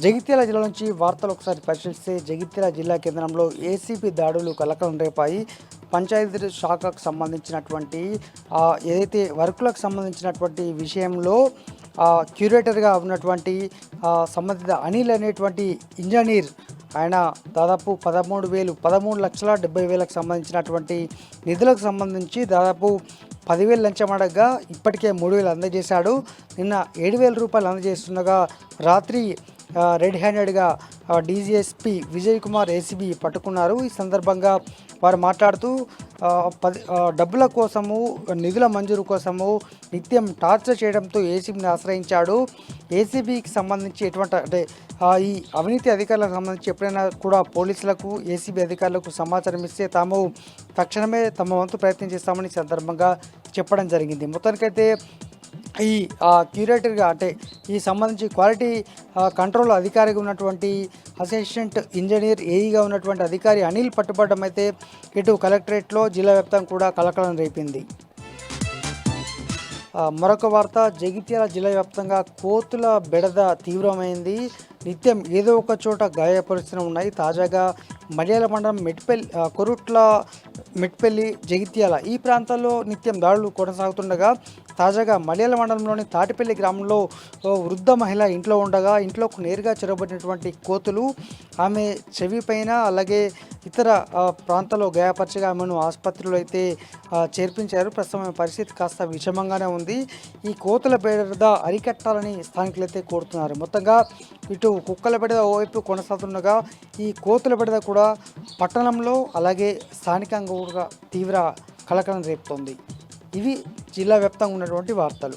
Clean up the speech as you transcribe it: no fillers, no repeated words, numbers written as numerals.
జగిత్యాల జిల్లా నుంచి వార్తలు ఒకసారి పరిశీలిస్తే జగిత్యాల జిల్లా కేంద్రంలో ఏసీబీ దాడులు కలకలం రేపాయి. పంచాయతీ శాఖకు సంబంధించినటువంటి ఏదైతే వర్కులకు సంబంధించినటువంటి విషయంలో క్యూరేటర్గా ఉన్నటువంటి సంబంధిత అనిల్ అనేటువంటి ఇంజనీర్ ఆయన దాదాపు 13,70,70,000కు సంబంధించినటువంటి నిధులకు సంబంధించి దాదాపు 10,000 లంచం అడగగా ఇప్పటికే 3,000 అందజేశాడు. నిన్న 7,000 రూపాయలు అందజేస్తుండగా రాత్రి రెడ్ హ్యాండెడ్గా డీజీఎస్పీ విజయ్ కుమార్ ఏసీబీ పట్టుకున్నారు. ఈ సందర్భంగా వారు మాట్లాడుతూ డబ్బుల కోసము నిధుల మంజూరు కోసము నిత్యం టార్చర్ చేయడంతో ఏసీబీని ఆశ్రయించాడు. ఏసీబీకి సంబంధించి ఎటువంటి అంటే ఈ అవినీతి అధికారులకు సంబంధించి ఎప్పుడైనా కూడా పోలీసులకు ఏసీబీ అధికారులకు సమాచారం ఇస్తే తాము తక్షణమే తమ వంతు ప్రయత్నం చేస్తామని సందర్భంగా చెప్పడం జరిగింది. మొత్తానికైతే ఈ క్యూరేటర్గా అంటే ఈ సంబంధించి క్వాలిటీ కంట్రోల్ అధికారిగా ఉన్నటువంటి అసిస్టెంట్ ఇంజనీర్ ఏఈగా ఉన్నటువంటి అధికారి అనిల్ పట్టుబడడం అయితే ఇటు కలెక్టరేట్లో జిల్లా వ్యాప్తంగా కూడా కలకలం రేపింది. మరొక వార్త, జగిత్యాల జిల్లా వ్యాప్తంగా కోతుల బెడద తీవ్రమైంది. నిత్యం ఏదో ఒక చోట గాయపరుస్తూనే ఉన్నాయి. తాజాగా మలయాళ మండలం కొరుట్ల మెట్పల్లి జగిత్యాల ఈ ప్రాంతాల్లో నిత్యం దాడులు కొనసాగుతుండగా తాజాగా మలయాళ మండలంలోని తాటిపల్లి గ్రామంలో వృద్ధ మహిళ ఇంట్లో ఉండగా ఇంట్లోకి నేరుగా చెరబడినటువంటి కోతులు ఆమె చెవి పైన అలాగే ఇతర ప్రాంతాల్లో గాయపరచగా ఆమెను ఆసుపత్రిలో అయితే చేర్పించారు. ప్రస్తుతం ఆమె పరిస్థితి కాస్త విషమంగానే ఉంది. ఈ కోతుల బెడద అరికట్టాలని స్థానికులు అయితే కోరుతున్నారు. మొత్తంగా ఇటు కుక్కల బెడద ఓవైపు కొనసాగుతుండగా ఈ కోతుల బెడద కూడా పట్టణంలో అలాగే స్థానికంగా కూడా తీవ్ర కలకలం రేపుతోంది. ఇవి జిల్లా వ్యాప్తంగా ఉన్నటువంటి వార్తలు.